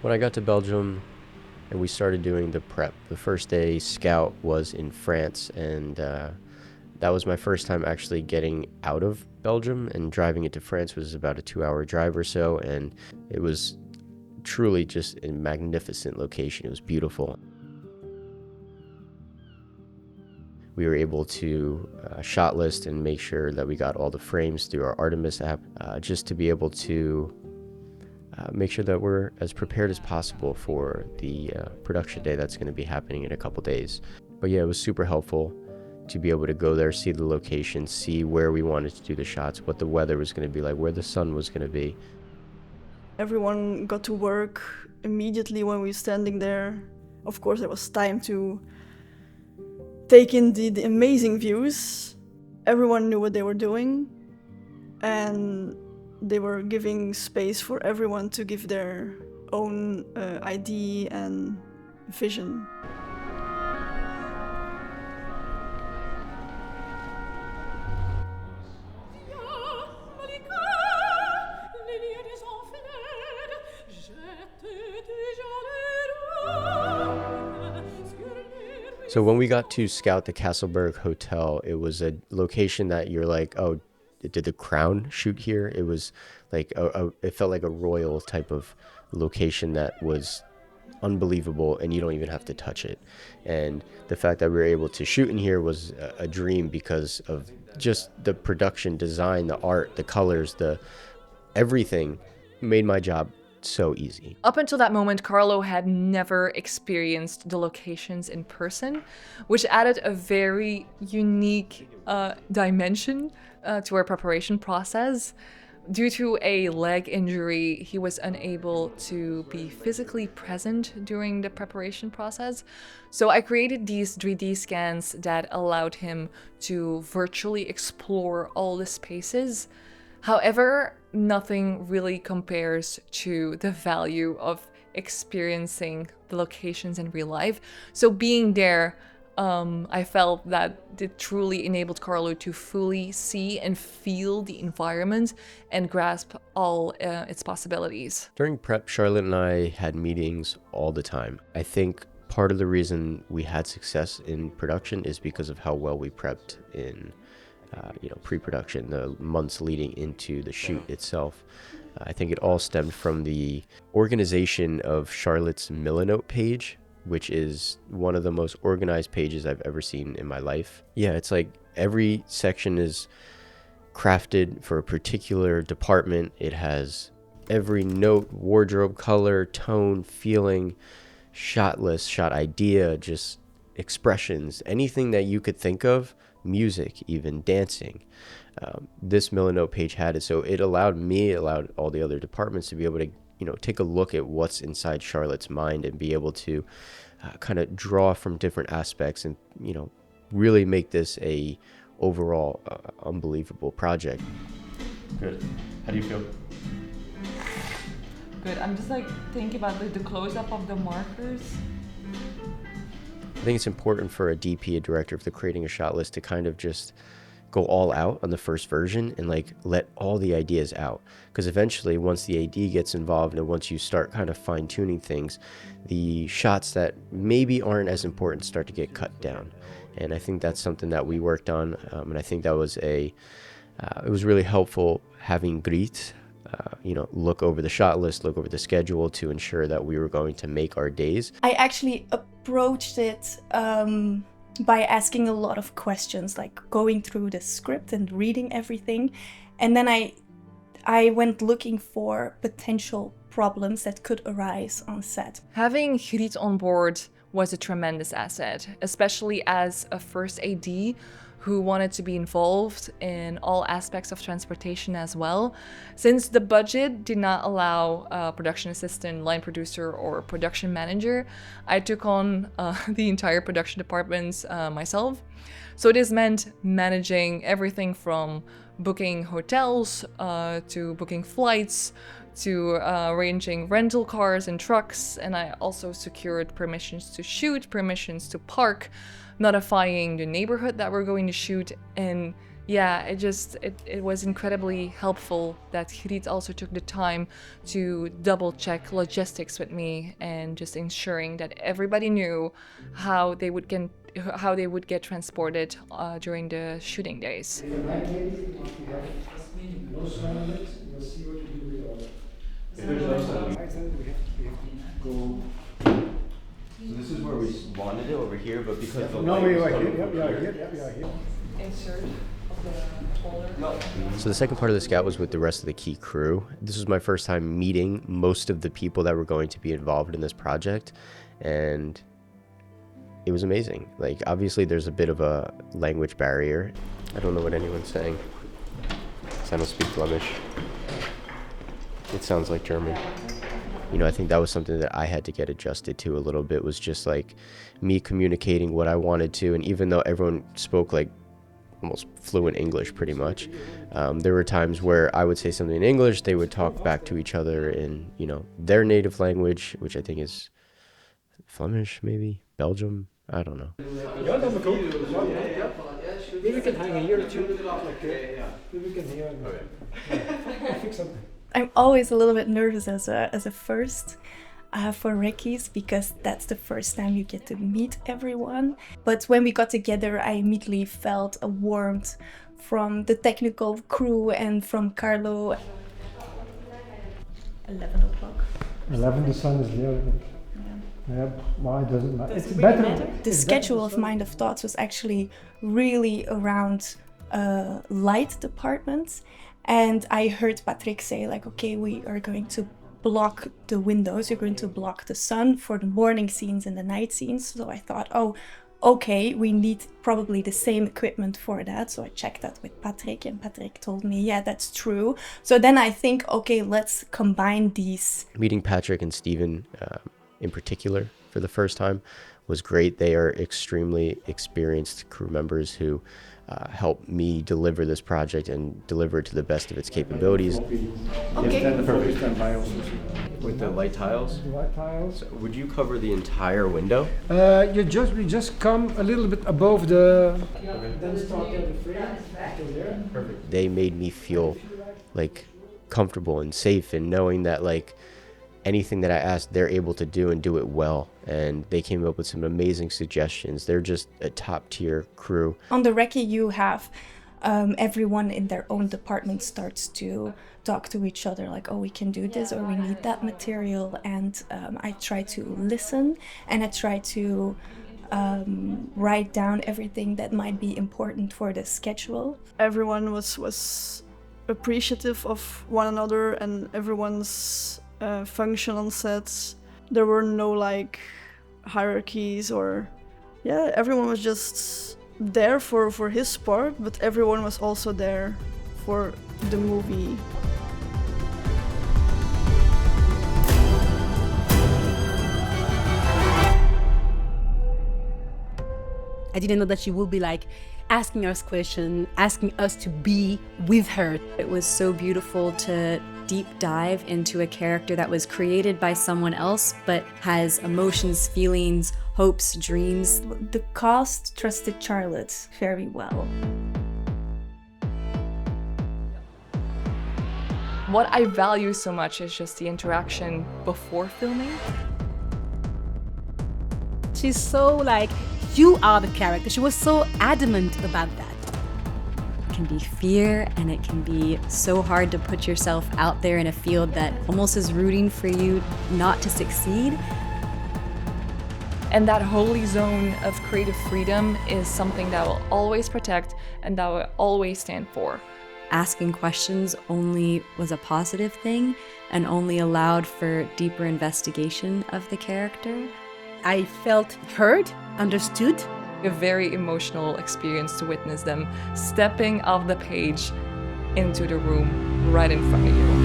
When I got to Belgium and we started doing the prep, the first day scout was in France, and that was my first time actually getting out of Belgium, and driving into France was about a 2-hour drive or so, and it was truly just a magnificent location. It was beautiful. We were able to shot list and make sure that we got all the frames through our Artemis app, just to be able to make sure that we're as prepared as possible for the production day that's going to be happening in a couple days. But yeah, it was super helpful to be able to go there, see the location, see where we wanted to do the shots, what the weather was going to be like, where the sun was going to be. Everyone got to work immediately when we were standing there. Of course, there was time to take in the amazing views. Everyone knew what they were doing, and they were giving space for everyone to give their own idea and vision. So when we got to scout the Castleberg Hotel, it was a location that you're like, oh, did the Crown shoot here? It was like, it felt like a royal type of location that was unbelievable, and you don't even have to touch it. And the fact that we were able to shoot in here was a dream because of just the production design, the art, the colors, the everything made my job so easy. Up until that moment, Carlo had never experienced the locations in person, which added a very unique dimension to our preparation process. Due to a leg injury, he was unable to be physically present during the preparation process. So I created these 3D scans that allowed him to virtually explore all the spaces. However, nothing really compares to the value of experiencing the locations in real life. So being there, I felt that it truly enabled Carlo to fully see and feel the environment and grasp all its possibilities. During prep, Charlotte and I had meetings all the time. I think part of the reason we had success in production is because of how well we prepped in pre-production, the months leading into the shoot itself. I think it all stemmed from the organization of Charlotte's Millinote page, which is one of the most organized pages I've ever seen in my life. Yeah, it's like every section is crafted for a particular department. It has every note, wardrobe, color, tone, feeling, shot list, shot idea, just expressions, anything that you could think of, music, even dancing. This Millinote page had it, so it allowed all the other departments to be able to take a look at what's inside Charlotte's mind and be able to kind of draw from different aspects and really make this a overall unbelievable project. Good. How do you feel? Good. I'm just thinking about the close-up of the markers. I think it's important for a DP, a director, if they're creating a shot list, to kind of just go all out on the first version and let all the ideas out. Because eventually, once the AD gets involved and once you start kind of fine-tuning things, the shots that maybe aren't as important start to get cut down. And I think that's something that we worked on, and I think that was it was really helpful having Griet look over the shot list, look over the schedule to ensure that we were going to make our days. I actually approached it by asking a lot of questions, like going through the script and reading everything. And then I went looking for potential problems that could arise on set. Having Griet on board was a tremendous asset, especially as a first AD who wanted to be involved in all aspects of transportation as well. Since the budget did not allow a production assistant, line producer, or production manager, I took on the entire production department myself. So this meant managing everything from booking hotels to booking flights to arranging rental cars and trucks, and I also secured permissions to shoot, permissions to park, notifying the neighborhood that we're going to shoot, and Yeah, it was incredibly helpful that Griet also took the time to double check logistics with me and just ensuring that everybody knew how they would get transported during the shooting days. So this is where we wanted it over here, but because the No, we are here. Insert of the folder. So the second part of the scout was with the rest of the key crew. This was my first time meeting most of the people that were going to be involved in this project, and it was amazing. Like, obviously there's a bit of a language barrier. I don't know what anyone's saying, because I don't speak Flemish. It sounds like German. You know, I think that was something that I had to get adjusted to a little bit, was just like me communicating what I wanted to. And even though everyone spoke like almost fluent English pretty much, there were times where I would say something in English, they would talk back to each other in, you know, their native language, which I think is Flemish, maybe Belgium, I don't know. Ja, dat moet ook. Maybe we can hang here too. Maybe we can hear. Fix something. I'm always a little bit nervous as a first for recce's, because that's the first time you get to meet everyone. But when we got together, I immediately felt a warmth from the technical crew and from Carlo. 11 o'clock. 11, the sun is there. Yeah, why does it matter? It's better. The schedule of Mind of Thoughts was actually really around light departments. And I heard Patrick say, like, okay, we are going to block the windows, you're going to block the sun for the morning scenes and the night scenes. So I thought, oh, okay, we need probably the same equipment for that. So I checked that with Patrick, and Patrick told me, yeah, that's true. So then I think, okay, let's combine these. Meeting Patrick and Steven in particular for the first time was great. They are extremely experienced crew members who helped me deliver this project and deliver it to the best of its capabilities. Okay. With the light tiles? Light tiles. So would you cover the entire window? We just come a little bit above the. Then start at the frame. There. Perfect. They made me feel like comfortable and safe, and knowing that like anything that I asked, they're able to do and do it well. And they came up with some amazing suggestions. They're just a top tier crew. On the recce, you have everyone in their own department starts to talk to each other, like, oh, we can do this, or we need that material. And I try to listen, and I try to write down everything that might be important for the schedule. Everyone was appreciative of one another and everyone's function on sets. There were no like hierarchies, or everyone was just there for his part, but everyone was also there for the movie. I didn't know that she would be like asking us questions, asking us to be with her. It was so beautiful to deep dive into a character that was created by someone else, but has emotions, feelings, hopes, dreams. The cast trusted Charlotte very well. What I value so much is just the interaction before filming. She's so like, you are the character. She was so adamant about that. It can be fear, and it can be so hard to put yourself out there in a field that almost is rooting for you not to succeed. And that holy zone of creative freedom is something that I will always protect and that I will always stand for. Asking questions only was a positive thing and only allowed for deeper investigation of the character. I felt heard, understood. A very emotional experience to witness them stepping off the page into the room right in front of you.